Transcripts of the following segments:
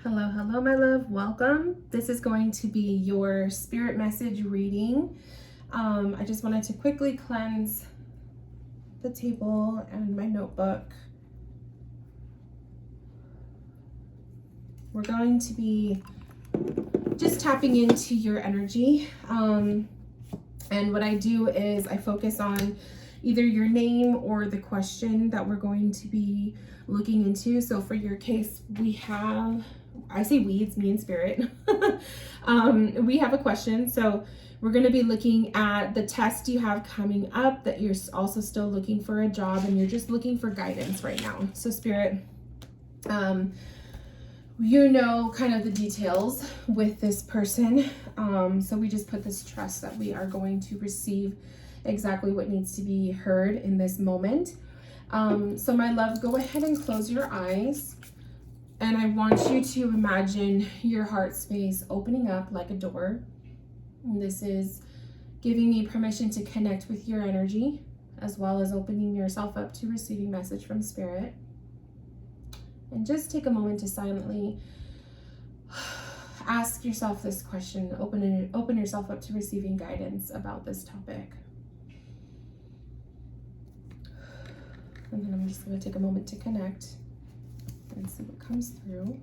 Hello, hello, my love. Welcome. This is going to be your spirit message reading. I just wanted to quickly cleanse the table and my notebook. We're going to be just tapping into your energy. And what I do is I focus on either your name or the question that we're going to be looking into. So for your case, we have, I say we, it's me and spirit. We have a question. So we're going to be looking at the test you have coming up, that you're also still looking for a job and you're just looking for guidance right now. So spirit, you know kind of the details with this person. So we just put this trust that we are going to receive exactly what needs to be heard in this moment. So my love, go ahead and close your eyes. And I want you to imagine your heart space opening up like a door. And this is giving me permission to connect with your energy, as well as opening yourself up to receiving message from spirit. And just take a moment to silently ask yourself this question. Open yourself up to receiving guidance about this topic. And then I'm just going to take a moment to connect and see what comes through.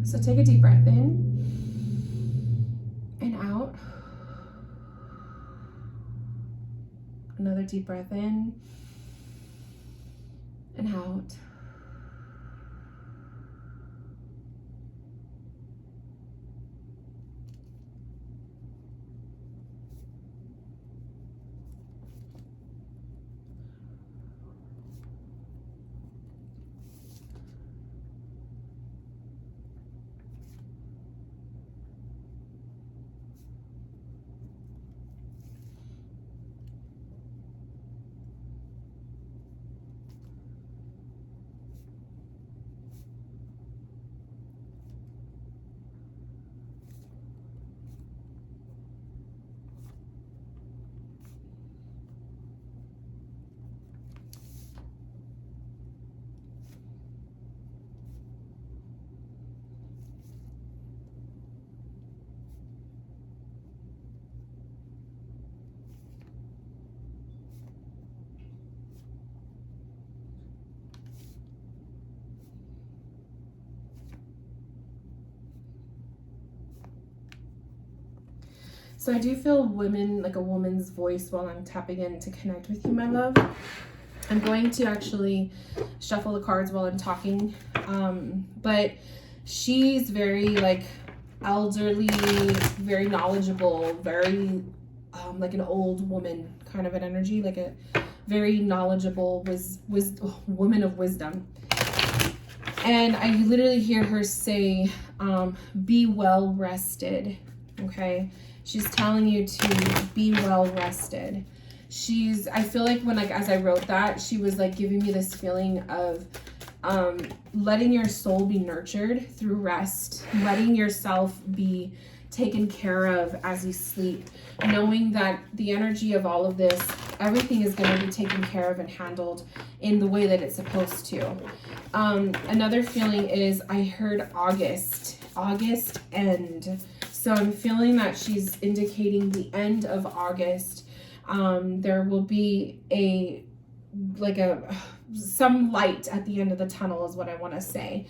So take a deep breath in and out. Another deep breath in and out. So I do feel like a woman's voice while I'm tapping in to connect with you, my love. I'm going to actually shuffle the cards while I'm talking. But she's very like elderly, very knowledgeable, very like an old woman kind of an energy, like a very knowledgeable woman of wisdom. And I literally hear her say, be well rested, okay? She's telling you to be well rested. I feel like as I wrote that, she was like giving me this feeling of letting your soul be nurtured through rest, letting yourself be taken care of as you sleep, knowing that the energy of all of this, everything is going to be taken care of and handled in the way that it's supposed to. Another feeling is I heard August end. So I'm feeling that she's indicating the end of August. There will be some light at the end of the tunnel is what I want to say.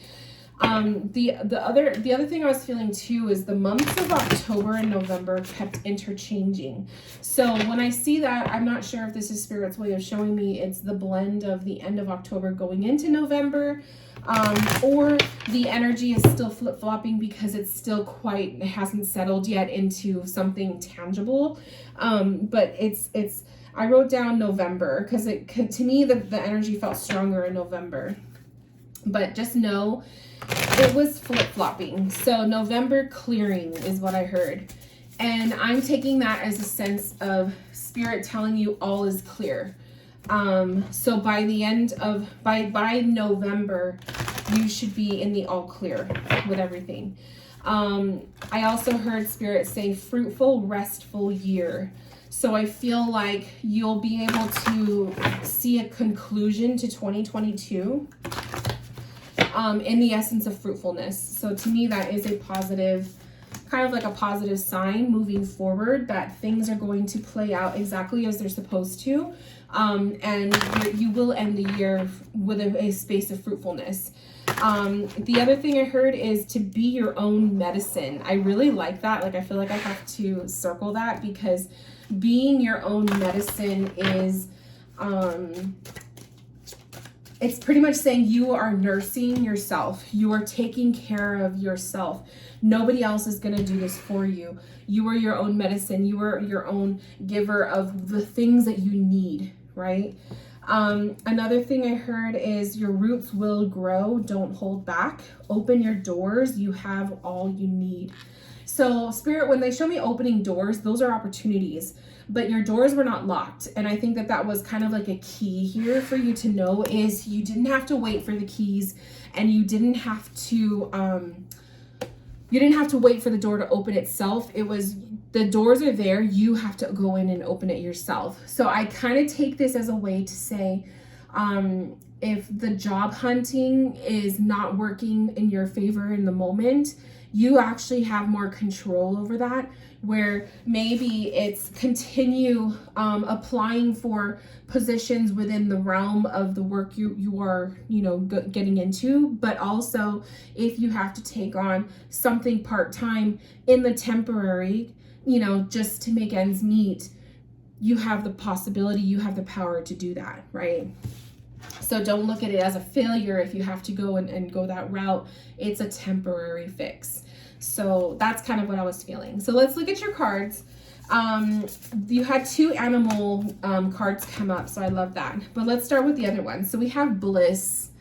The other thing I was feeling too is the months of October and November kept interchanging. So when I see that, I'm not sure if this is Spirit's way of showing me it's the blend of the end of October going into November, or the energy is still flip-flopping because it hasn't settled yet into something tangible. But I wrote down November because to me the energy felt stronger in November. But just know it was flip-flopping. So November clearing is what I heard. And I'm taking that as a sense of Spirit telling you all is clear. So by the end of, by November, you should be in the all clear with everything. I also heard Spirit say fruitful, restful year. So I feel like you'll be able to see a conclusion to 2022 in the essence of fruitfulness. So to me, that is a positive, kind of like a positive sign moving forward, that things are going to play out exactly as they're supposed to. And you will end the year with a space of fruitfulness. The other thing I heard is to be your own medicine. I really like that. Like, I feel like I have to circle that, because being your own medicine is, it's pretty much saying you are nursing yourself. You are taking care of yourself. Nobody else is going to do this for you. You are your own medicine. You are your own giver of the things that you need, right? Another thing I heard is your roots will grow. Don't hold back. Open your doors. You have all you need. So Spirit, when they show me opening doors, those are opportunities, but your doors were not locked. And I think that that was kind of like a key here for you to know, is you didn't have to wait for the keys, and you didn't have to wait for the door to open itself. It was, the doors are there. You have to go in and open it yourself. So I kind of take this as a way to say, if the job hunting is not working in your favor in the moment, you actually have more control over that, where maybe it's continue applying for positions within the realm of the work you are, getting into. But also, if you have to take on something part-time in the temporary, just to make ends meet, you have the possibility, you have the power to do that, right? So don't look at it as a failure if you have to go and go that route. It's a temporary fix. So that's kind of what I was feeling. So let's look at your cards. You had 2 animal cards come up, so I love that. But let's start with the other one. So we have Bliss,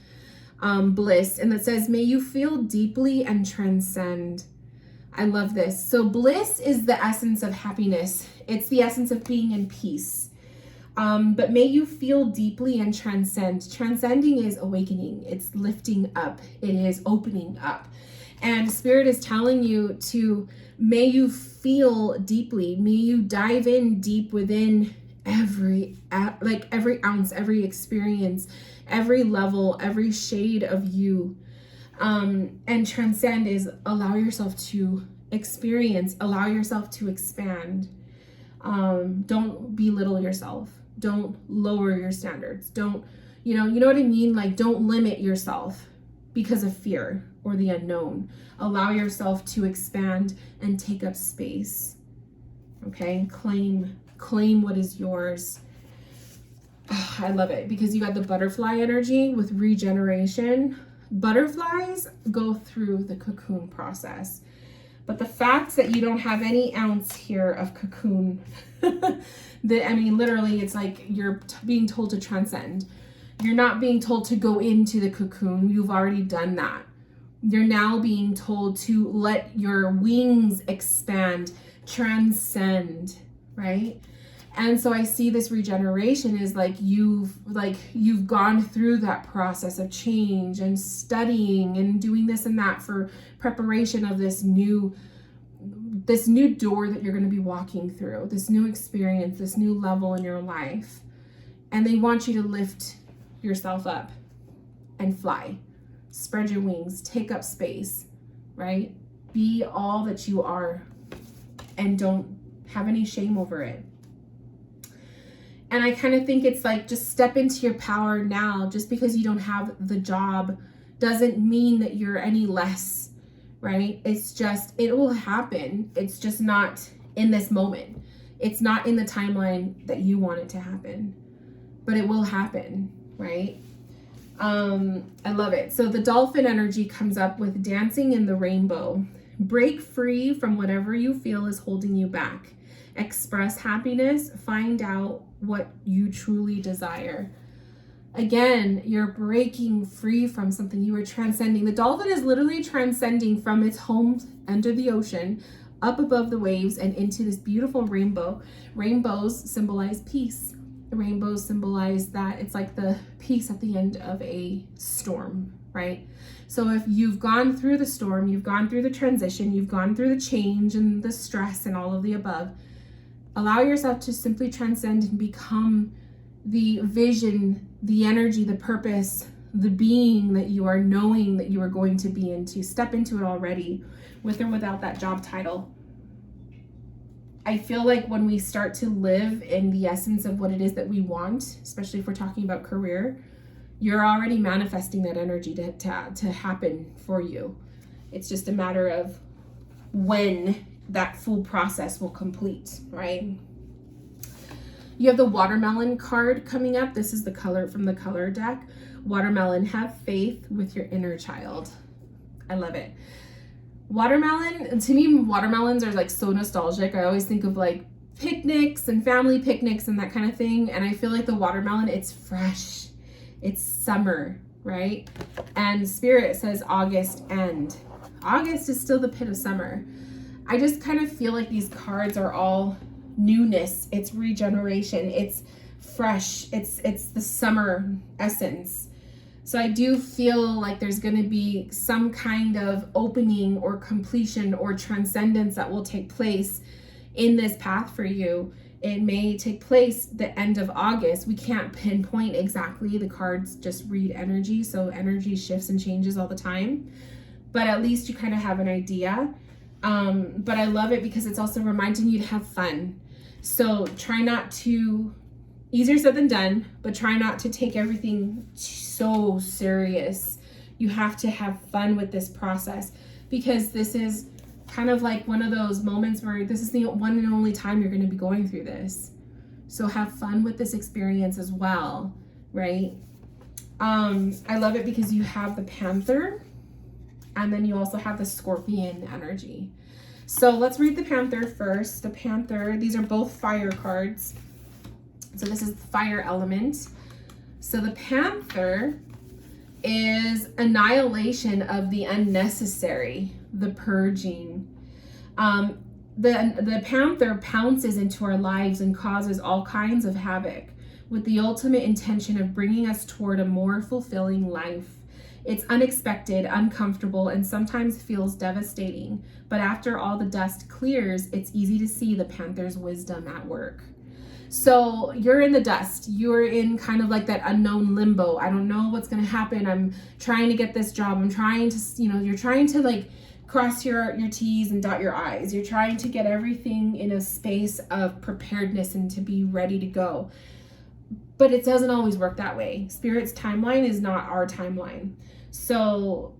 and it says, may you feel deeply and transcend. I love this. So Bliss is the essence of happiness. It's the essence of being in peace. But may you feel deeply and transcend. Transcending is awakening. It's lifting up. It is opening up. And Spirit is telling you to, may you feel deeply. May you dive in deep within every ounce, every experience, every level, every shade of you. And transcend is allow yourself to experience, allow yourself to expand. Don't belittle yourself. Don't lower your standards. Don't, you know what I mean? Like, don't limit yourself because of fear or the unknown. Allow yourself to expand and take up space. Okay? Claim what is yours. Oh, I love it, because you got the butterfly energy with regeneration. Butterflies go through the cocoon process. But the fact that you don't have any ounce here of cocoon, literally, it's like you're being told to transcend. You're not being told to go into the cocoon. You've already done that. You're now being told to let your wings expand, transcend, right? And so I see this regeneration is like you've gone through that process of change and studying and doing this and that for preparation of this new door that you're going to be walking through, this new experience, this new level in your life. And they want you to lift yourself up and fly. Spread your wings, take up space, right? Be all that you are, and don't have any shame over it. And I kind of think it's like, just step into your power now. Just because you don't have the job doesn't mean that you're any less, right? It's just, it will happen. It's just not in this moment. It's not in the timeline that you want it to happen, but it will happen, right? I love it. So the dolphin energy comes up with dancing in the rainbow. Break free from whatever you feel is holding you back. Express happiness. Find out what you truly desire. Again, you're breaking free from something. You are transcending. The dolphin is literally transcending from its home under the ocean, up above the waves, and into this beautiful rainbow. Rainbows symbolize peace. Rainbows symbolize that it's like the peace at the end of a storm, right? So if you've gone through the storm, you've gone through the transition, you've gone through the change and the stress and all of the above, Allow yourself to simply transcend and become the vision, the energy, the purpose, the being that you are knowing that you are going to be into. Step into it already, with or without that job title. I feel like when we start to live in the essence of what it is that we want, especially if we're talking about career, you're already manifesting that energy to happen for you. It's just a matter of when that full process will complete, right? You have the watermelon card coming up. This is the color from the color deck. Watermelon, have faith with your inner child. I love it. Watermelon, to me, watermelons are like so nostalgic. I always think of like picnics and family picnics and that kind of thing. And I feel like the watermelon, it's fresh. It's summer, right? And Spirit says August end. August is still the pit of summer. I just kind of feel like these cards are all newness. It's regeneration. It's fresh. It's the summer essence. So I do feel like there's going to be some kind of opening or completion or transcendence that will take place in this path for you. It may take place the end of August. We can't pinpoint exactly. The cards just read energy. So energy shifts and changes all the time. But at least you kind of have an idea. But I love it because it's also reminding you to have fun. So try not to, easier said than done, but try not to take everything so serious. You have to have fun with this process, because this is kind of like one of those moments where this is the one and only time you're going to be going through this. So have fun with this experience as well, right? I love it because you have the Panther, and then you also have the Scorpion energy. So let's read the Panther first. The Panther, these are both fire cards. So this is the fire element. So the Panther is annihilation of the unnecessary, the purging. The Panther pounces into our lives and causes all kinds of havoc with the ultimate intention of bringing us toward a more fulfilling life. It's unexpected, uncomfortable, and sometimes feels devastating. But after all the dust clears, it's easy to see the Panther's wisdom at work. So you're in the dust. You're in kind of like that unknown limbo. I don't know what's going to happen. I'm trying to get this job. I'm trying to, you're trying to like cross your T's and dot your I's. You're trying to get everything in a space of preparedness and to be ready to go. But it doesn't always work that way. Spirit's timeline is not our timeline. So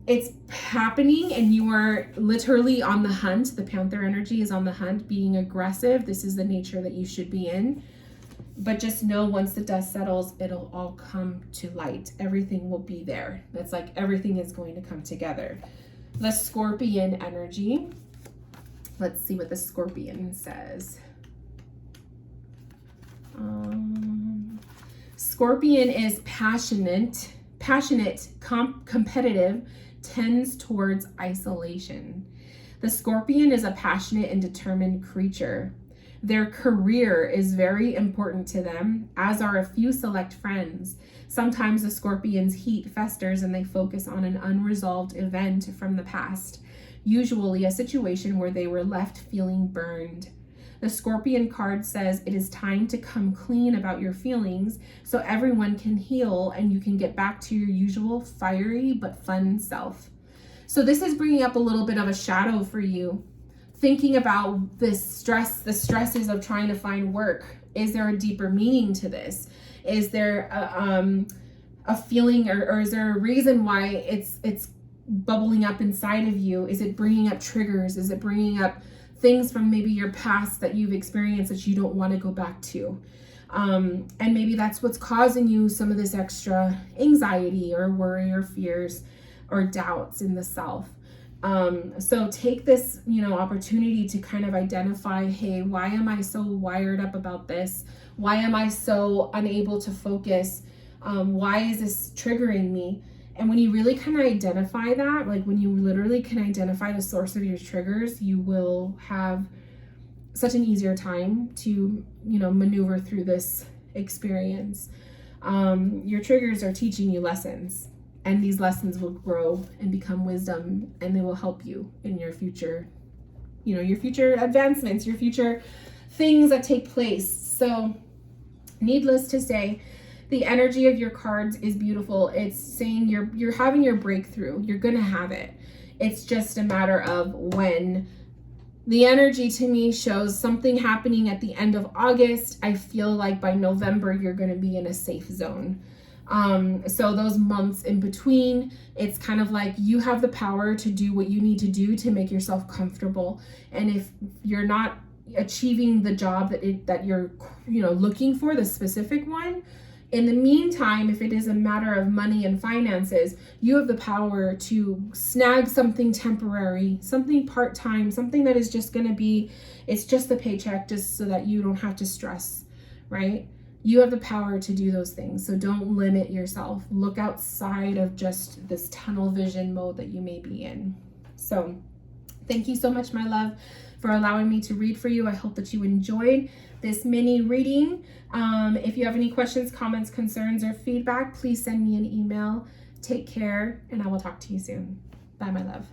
it's happening and you are literally on the hunt. The Panther energy is on the hunt, being aggressive. This is the nature that you should be in. But just know once the dust settles, it'll all come to light. Everything will be there. It's like everything is going to come together. The Scorpion energy. Let's see what the Scorpion says. Scorpion is passionate, competitive, tends towards isolation. The Scorpion is a passionate and determined creature. Their career is very important to them, as are a few select friends. Sometimes the Scorpion's heat festers and they focus on an unresolved event from the past, usually a situation where they were left feeling burned. The Scorpion card says it is time to come clean about your feelings so everyone can heal and you can get back to your usual fiery but fun self. So this is bringing up a little bit of a shadow for you. Thinking about this stress, the stresses of trying to find work. Is there a deeper meaning to this? Is there a feeling or is there a reason why it's bubbling up inside of you? Is it bringing up triggers? Is it bringing up things from maybe your past that you've experienced that you don't want to go back to? And maybe that's what's causing you some of this extra anxiety or worry or fears or doubts in the self. So take this, opportunity to kind of identify, hey, why am I so wired up about this? Why am I so unable to focus? Why is this triggering me? And when you really kind of identify that, like when you literally can identify the source of your triggers, you will have such an easier time to, maneuver through this experience. Your triggers are teaching you lessons, and these lessons will grow and become wisdom, and they will help you in your future, your future advancements, your future things that take place. So needless to say, the energy of your cards is beautiful. It's saying you're having your breakthrough. You're going to have it. It's just a matter of when. The energy to me shows something happening at the end of August. I feel like by November, you're going to be in a safe zone. So those months in between, it's kind of like you have the power to do what you need to do to make yourself comfortable. And if you're not achieving the job that you're, looking for, the specific one, in the meantime, if it is a matter of money and finances, you have the power to snag something temporary, something part-time, something that is just going to be, it's just a paycheck, just so that you don't have to stress, right? You have the power to do those things. So don't limit yourself. Look outside of just this tunnel vision mode that you may be in. So thank you so much, my love, for allowing me to read for you. I hope that you enjoyed this mini reading. If you have any questions, comments, concerns, or feedback, please send me an email. Take care, and I will talk to you soon. Bye, my love.